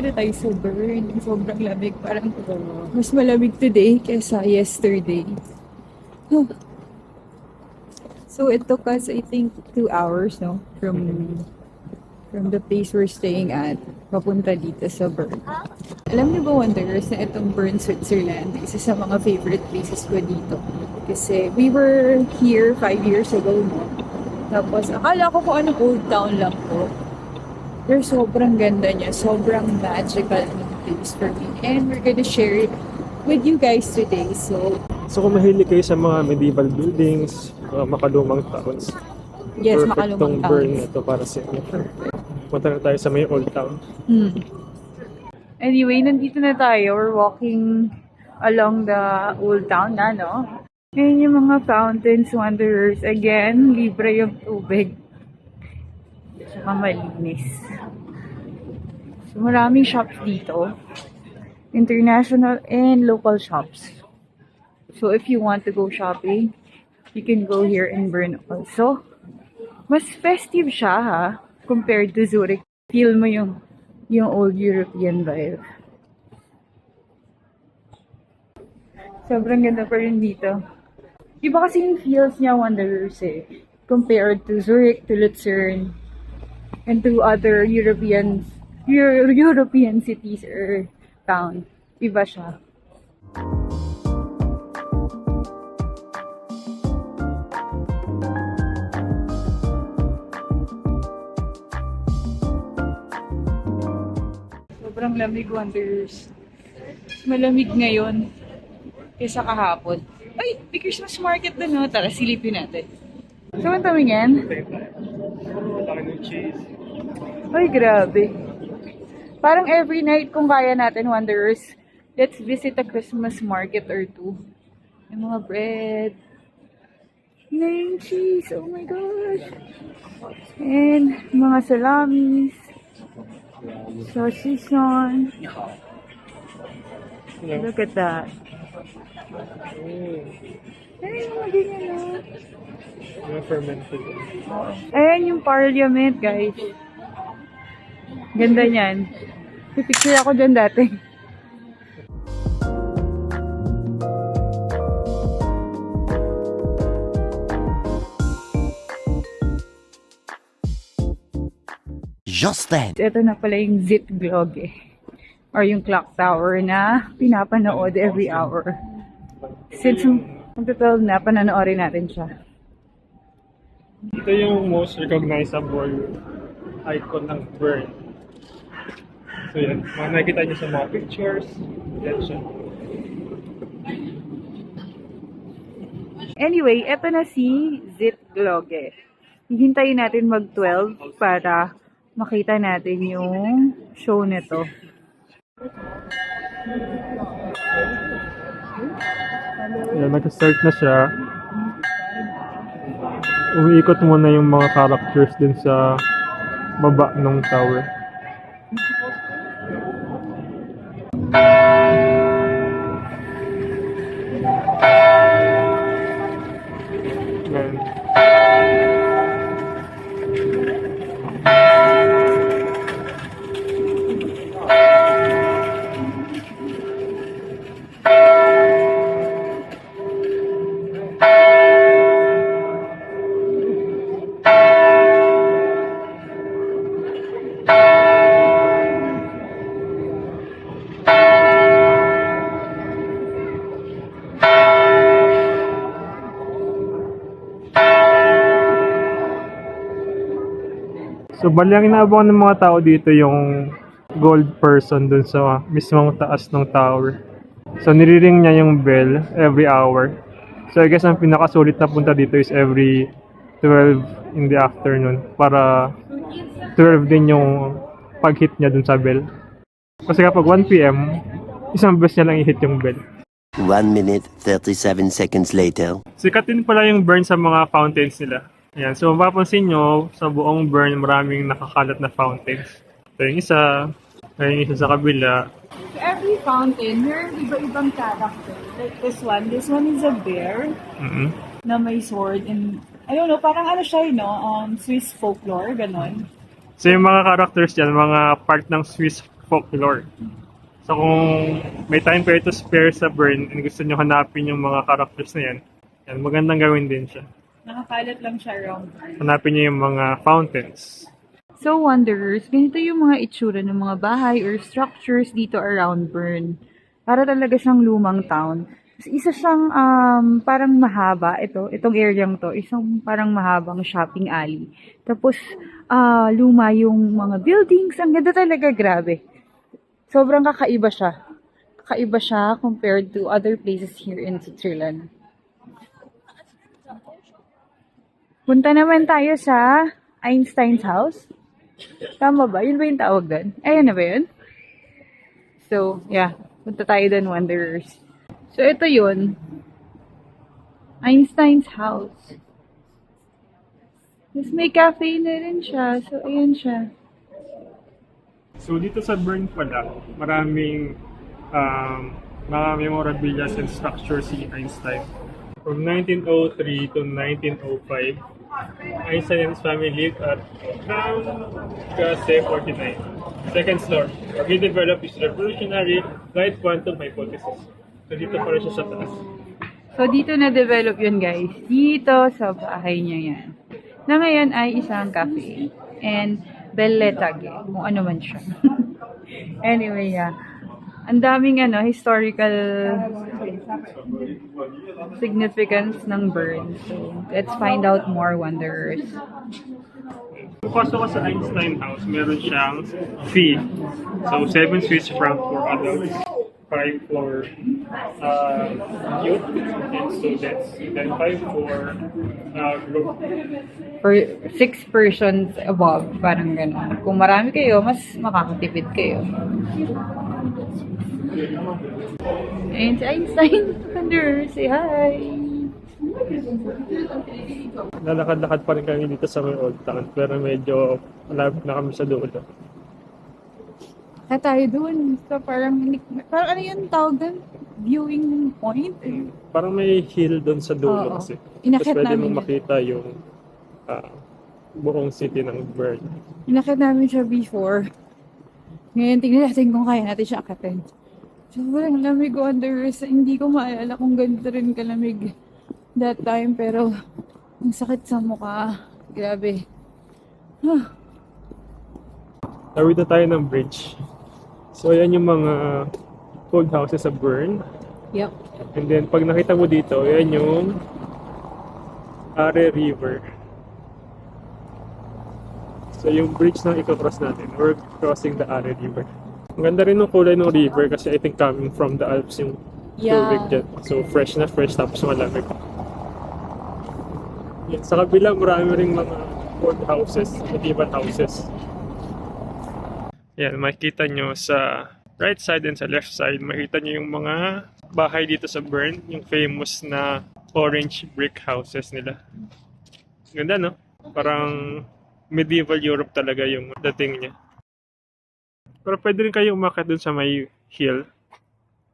Nandito tayo sa Bern. Sobrang lamig. Parang mas malamig today kesa yesterday. Huh. So it took us, I think, 2 hours, no? From the place we're staying at, papunta dito sa Bern. Alam niyo ba, Wanderers, na itong Bern, Switzerland, isa sa mga favorite places ko dito. Kasi we were here 5 years ago, no? Tapos, akala ko kung anong old town lang po. Pero sobrang ganda niya. Sobrang magical ng place for me. And we're gonna share it with you guys today. So kung mahilig kayo sa mga medieval buildings, mga makalumang towns, yes, perfect makalumang tong Bern towns. na to para sa inyo. Punta na tayo sa may Old Town. Anyway, nandito na tayo. We're walking along the Old Town na, no? Ngayon yung mga fountains, Wanderers. Again, libre yung tubig. Saka malinis. So, maraming shops dito. International and local shops. So, if you want to go shopping, you can go here in Bern also. Mas festive siya, ha? Compared to Zurich. Feel mo yung old European vibe. Sobrang ganda pa rin dito. Iba kasi yung feels niya, Wanderers, eh. Compared to Zurich, to Lucerne, and to other European cities or town. Iba siya. Sobrang lamig, Wanderers. Malamig ngayon kaysa kahapon. Ay, may Christmas market doon, no? Tara, silipin natin. Saan tumingin? Ay, grabe. Parang every night, kung kaya natin, Wanderers, let's visit a Christmas market or two. Yung mga bread. Yung cheese. Oh my gosh. And mga salamis. Sausage. Look at that. Ay, mga ganyan, no? Mga fermented. Ayan yung parliament, guys. Ganda niyan. Pipicture ako dyan dati. Just then. Ito na pala yung Zytglogge. Or yung clock tower na pinapanood every hour. Since magto-12 na, pananoorin natin siya. Ito yung most recognizable icon ng Bern. So yan, mga nakikita nyo sa mga pictures. Yan siya. Anyway, eto na si Zytglogge. Hihintayin natin mag-12 para makita natin yung show nito. Yan, nag-start na siya. Umiikot muna yung mga characters din sa baba ng tower. Yan. So, bali ang inaabangan ng mga tao dito yung gold person dun sa mismong taas ng tower. So, niriring niya yung bell every hour. So, I guess ang pinakasulit na punta dito is every 12 in the afternoon para 12 din yung pag-hit niya dun sa bell. Kasi kapag 1 PM, isang beses niya lang i-hit yung bell. 1 minute, 37 seconds later. Sikat din pala yung Bern sa mga fountains nila. Ayan, so mapapansin nyo, sa buong Bern, maraming nakakalat na fountains. Ito yung isa sa kabila. So every fountain, meron iba-ibang character. Like this one is a bear na may sword and I don't know, parang ano siya, Swiss folklore, ganon. So yung mga characters dyan, mga part ng Swiss folklore. So kung may time kayo to spare sa Bern and gusto nyo hanapin yung mga characters na yan, magandang gawin din siya. Nakakalat lang siya around. Hanapin nyo yung mga fountains. So, wanderers, ganito yung mga itsura ng mga bahay or structures dito around Bern. Para talaga siyang lumang town. Isa siyang parang mahaba, itong areang to, isang parang mahabang shopping alley. Tapos, luma yung mga buildings. Ang ganda talaga, grabe. Sobrang kakaiba siya. Kakaiba siya compared to other places here in Switzerland. Punta naman tayo sa Einstein House. Tama ba? Yun ba yung tawag doon? Ayan na ba yun? So, yeah. Punta tayo doon, wanderers. So, ito yun. Einstein's house. Tapos may cafe na rin siya. So, ayan siya. So dito sa Bern pala, maraming mga memorabilia and structures si Einstein. From 1903 to 1905, Einstein and his family lived at Gasse 49, second floor, where he developed his revolutionary light quantum hypothesis. So dito pa rin siya sa taas. So, dito na-develop yun, guys. Dito sa bahay niya yan. Na ngayon ay isang cafe. And breathtaking, kung ano man siya. Anyway, yeah. Ang daming historical significance ng Bern. So, let's find out more, wanderers. Kung pasok ka sa Einstein House, meron siyang fee. So, 7 Swiss franc for adults, 5 for youth and students, then 5 for group. For 6 persons above, parang gano'n. Kung marami kayo, mas makakatipid kayo. Ayun si Einstein. Wonder, say hi! Lalakad-lakad pa rin kami dito sa Bern Old Town, pero medyo malapit na kami sa dulo. Kaya tayo doon. So, parang ano yun tawag doon? Viewing point? Parang may hill doon sa dulo Oo. kasi. Inakit Tapos pwede namin mong yun. makita yung buong city ng Bern. Inakit namin siya before. Ngayon, tingnan natin kung kaya natin siya akitin. Sobrang lamig, wanderers. Hindi ko maalala kung ganito rin kalamig that time. Pero, ang sakit sa mukha. Grabe. Tawid na tayo ng bridge. So, ayan yung mga old houses sa Bern. Yep. And then, pag nakita mo dito, ayan yung Aare River. So, yung bridge na i-cross natin, we're crossing the Aare River. Ang ganda rin ng kulay ng river kasi I think coming from the Alps yung tubig dyan. So, fresh na fresh tapos malamig. Yan, sa kabila, marami rin mga old houses, medieval houses. Yan, makikita nyo sa right side and sa left side, makikita nyo yung mga bahay dito sa Bern, yung famous na orange brick houses nila. Ganda, no? Parang medieval Europe talaga yung dating niya. Pero pwede rin kayo umakyat dun sa may hill.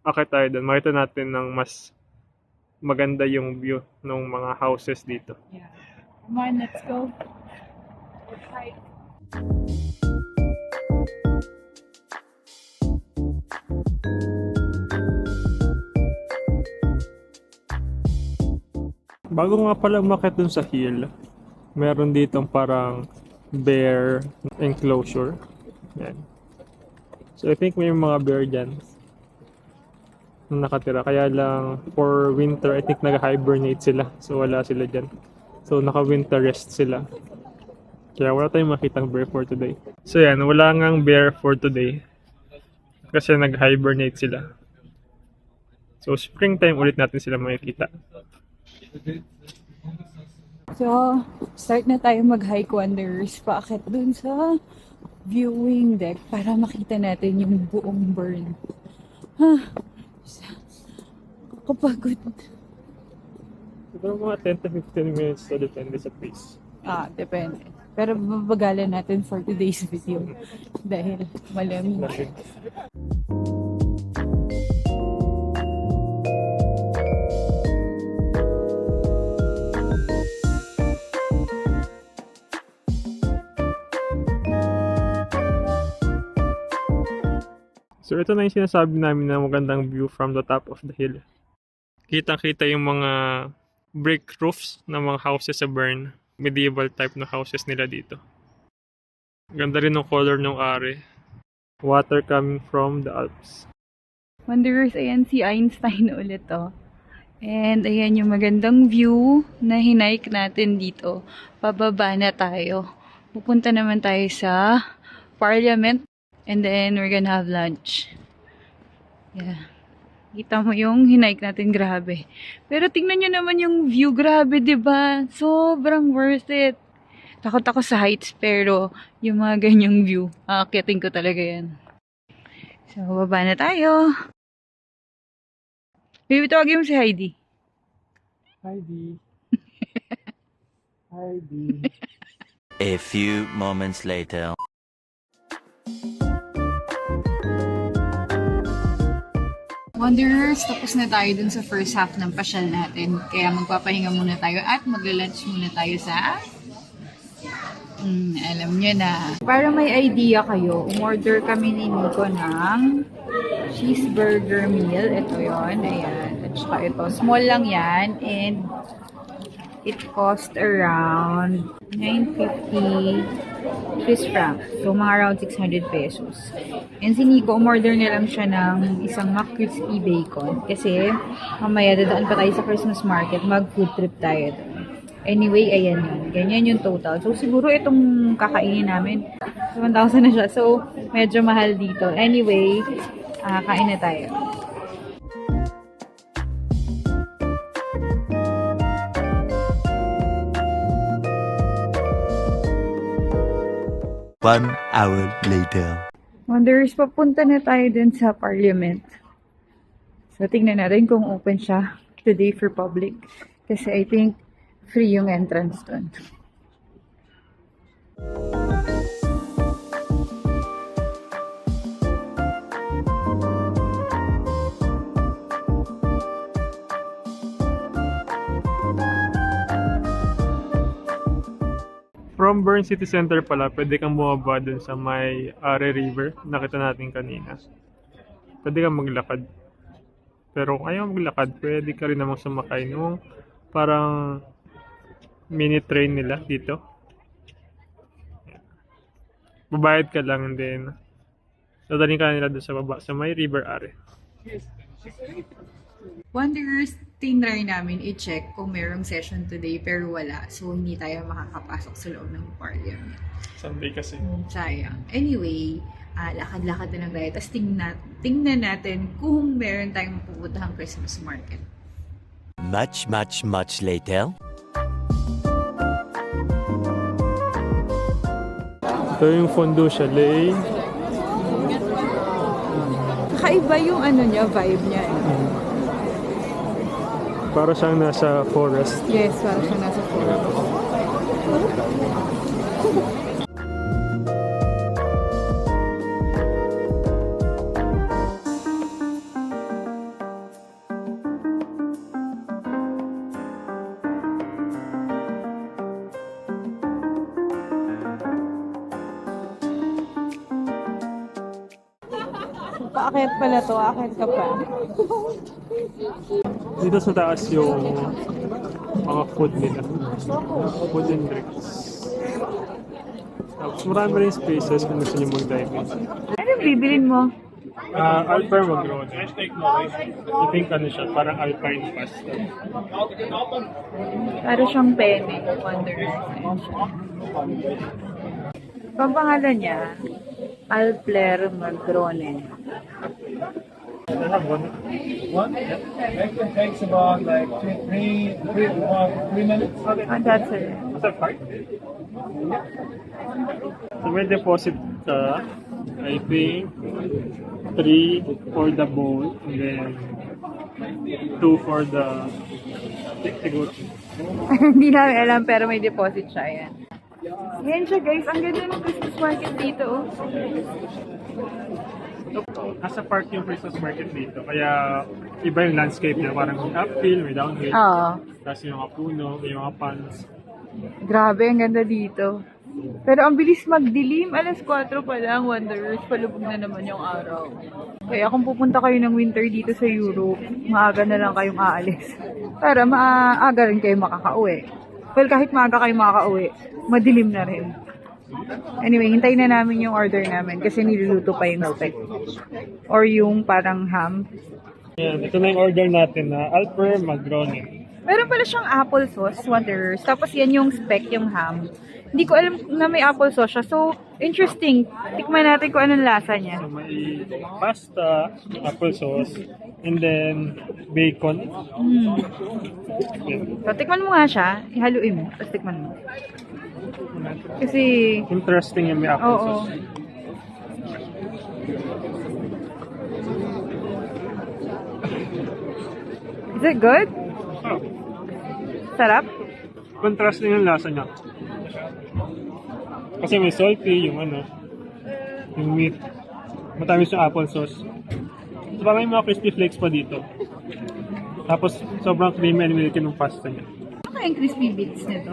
Akit tayo dun. Makita natin ng mas maganda yung view ng mga houses dito. Yeah. Come on, let's go. Let's hike. Bago nga pala umakyat dun sa hill, meron ditong parang bear enclosure. Yan. So I think may mga bear dyan na nakatira. Kaya lang for winter, I think nag-hibernate sila. So wala sila dyan. So naka-winter rest sila. Kaya wala tayong makitang bear for today. So yan, wala ngang bear for today. Kasi nag-hibernate sila. So springtime ulit natin sila makikita. So, start na tayo mag-hike, wanderers. Paakit dun sa viewing deck para makita natin yung buong Bern. Kapagod. Siguro mga 10 to 15 minutes to depende sa pace. Depende. Pero babagalan natin for today's video. Dahil malamig. So ito na yung sinasabi namin na magandang view from the top of the hill. Kitang-kita yung mga brick roofs ng mga houses sa Bern. Medieval type na houses nila dito. Ganda rin ng color ng Aare. Water coming from the Alps. Wanderers, ayan si Einstein ulit oh. And ayan yung magandang view na hinike natin dito. Pababa na tayo. Pupunta naman tayo sa Parliament. And then we're gonna have lunch. Yeah. Kita mo yung hinike natin, grabe. Pero tingnan nyo naman yung view, grabe, diba? Sobrang worth it. Takot ako sa heights, pero yung mga ganyang view, aakyatin ko talaga yan. So, baba na tayo. Baby, tawagin mo si Heidi. Heidi. Heidi. A few moments later. Wanderers, tapos na tayo dun sa first half ng pasyal natin. Kaya magpapahinga muna tayo at magla-lunch muna tayo sa... alam nyo na. Para may idea kayo, umorder kami ni Nico ng cheeseburger meal. Ito yon, ayan. At saka ito, small lang yan. And it cost around 950 Swiss francs. So, mga around 600 pesos. And si Nico, umorder na lang siya ng isang McCrispy bacon. Kasi, mamaya dadaan pa tayo sa Christmas market. Mag-food trip tayo doon. Anyway, ayan yun. Ganyan yung total. So, siguro itong kakainin namin, 1,000 na siya. So, medyo mahal dito. Anyway, kain na tayo. One hour later. Wanderers, papunta na tayo dun sa Parliament. So, tingnan natin kung open siya today for public. Kasi I think free yung entrance dun. From Bern City Center pala, pwede kang bumaba dun sa may Aare River. Nakita natin kanina. Pwede kang maglakad. Pero kung ayaw maglakad, pwede ka rin namang sumakay nung parang mini train nila dito. Babayad ka lang and then dadaling ka nila doon sa baba sa may River Aare. Wanderers, tinry namin i-check kung merong session today pero wala. So, hindi tayo makakapasok sa loob ng Parliament. Sunday kasi. Sayang. Anyway, lakad-lakad na lang tayo. Tapos tingnan natin kung meron tayong mapupuntahang Christmas market. Much later. Ito yung Fondo Chalet. Kakaiba yung ano niya, vibe niya. Para siyang nasa forest. Yes, parang siya nasa forest. Paakit pala to, akit ka pa. Dito sa taas yung mga food nila. Food and drinks. Tapos marami rin spaces kung gusto nyo mag-dive in. Ano bibilin mo? Alpine Magrone. I think ano siya, parang alpine pasta. Para siyang penne. Wanderers. Ang pangalan niya, Alpler Magrone. One? It takes about like three minutes. And that's it. What's that part? So may deposit ka, I think, 3 for the bowl, and then 2 for the siguro. Hindi namin alam pero may deposit siya. Yan. Yan siya guys. Ang ganda ng Christmas market dito. Nasa park yung Christmas market dito, kaya iba yung landscape niya. Parang may uphill, may downhill. Oo. Tapos yung mga puno, may mga palms. Grabe, ang ganda dito. Pero ang bilis magdilim. Alas 4 pa lang, Wanderers. Palubog na naman yung araw. Kaya kung pupunta kayo ng winter dito sa Europe, maaga na lang kayong aalis. Para maaga rin kayo makakauwi. Well, kahit maaga kayo makakauwi, madilim na rin. Anyway, hintayin na namin yung order namin kasi niluluto pa yung steak. Or yung parang ham. Yan, ito na yung order natin na Alper Magroni. Meron pala siyang apple sauce, Wanderers. Tapos yan yung speck, yung ham. Hindi ko alam na may apple sauce siya. So, interesting. Tikman natin kung anong lasa niya. So, may pasta, apple sauce, and then bacon. Yan. So, tikman mo nga siya. Ihaluin mo. Tapos tikman mo. Kasi, Interesting yung may apple oo. sauce. Is it good? Oh, Sarap? contrasting yung lasa niya. Kasi may salty, yung yung meat. Matamis yung apple sauce. So, parang may mga crispy flakes pa dito. Tapos, sobrang creamy and milky ng pasta niya. Ano kaya yung crispy bits nito?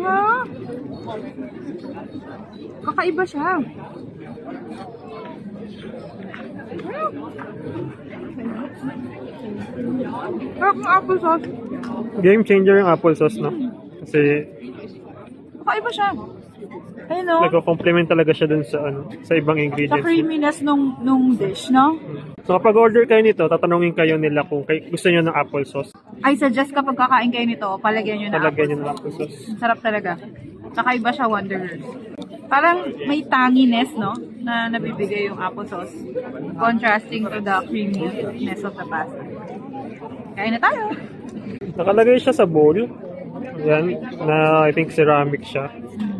Ah! Kakaiba siya. Sarap ng apple sauce. Game changer yung apple sauce, no? Kasi, Kakaiba siya. Ayun o. nagko-complement talaga siya dun sa, sa ibang Sa ingredients. creaminess nung dish, no? So, kapag order kayo nito, tatanungin kayo nila kung gusto nyo ng apple sauce. I suggest kapag kakain kayo nito, palagyan nyo na Talagyan apple nyo ng apple sauce. Sarap talaga. Kakaiba siya, Wanderers. Parang may tanginess, no? Na nabibigay yung apple sauce. Contrasting to the creaminess of the pasta. Kain na tayo! Nakalagay siya sa bowl. Yan, na I think ceramic siya.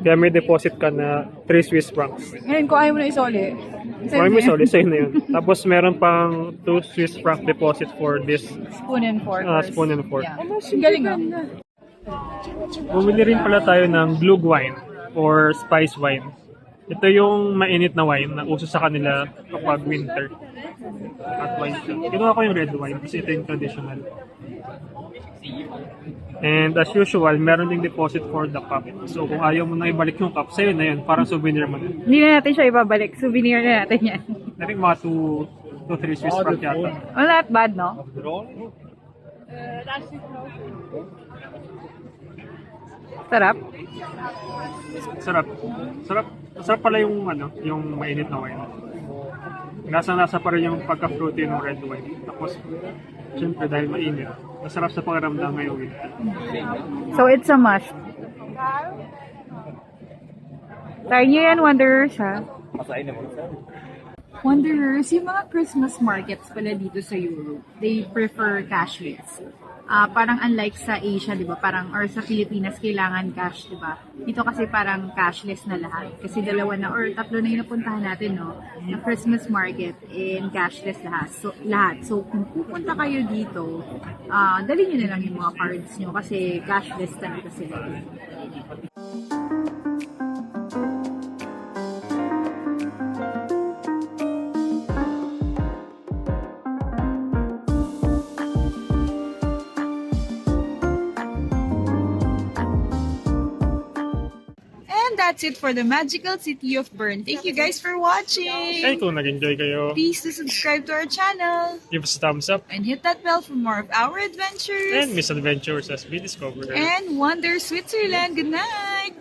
Kaya may deposit ka na 3 Swiss francs. Ngayon, kung ayaw mo na isoli, May solid sa'yo na yun. Tapos meron pang 2 Swiss franc deposit for this spoon and fork. spoon and fork. Yeah. Galing, no? Bumili rin pala tayo ng glug wine or spice wine. Ito yung mainit na wine na uso sa kanila kapag winter. At wine siya. Kinuha ko yung red wine kasi ito yung traditional. And as usual, meron ding deposit for the cup. So kung ayaw mo na ibalik yung cup, sa'yo na yun. Parang souvenir mo na. Hindi na natin siya ibabalik. Souvenir na natin yan. I think mga 2-3 Swiss franc yata. Well, not bad, no? Sarap. Sarap. Sarap. Sarap pala yung yung mainit na wine. Nasa pa rin yung pagka-fruity ng red wine. Tapos, syempre dahil mainit, masarap sa pakiramdam ngayong winter. So, it's a must. Try nyo yan, Wanderers, ha? Wanderers, yung mga Christmas markets pala dito sa Europe, they prefer cashless. Parang unlike sa Asia, di ba? Parang, or sa Pilipinas, kailangan cash, di ba? Dito kasi parang cashless na lahat. Kasi 2 na, or 3 na yung napuntahan natin, no? Na Christmas market and cashless lahat. So, kung pupunta kayo dito, dali nyo na lang yung mga cards nyo kasi cashless talaga sila. That's it for the magical city of Bern. Thank you guys for watching. And kung nag-enjoy kayo, Please to subscribe to our channel give us a thumbs up and hit that bell for more of our adventures and misadventures as we discover. and Wonder Switzerland. Good night.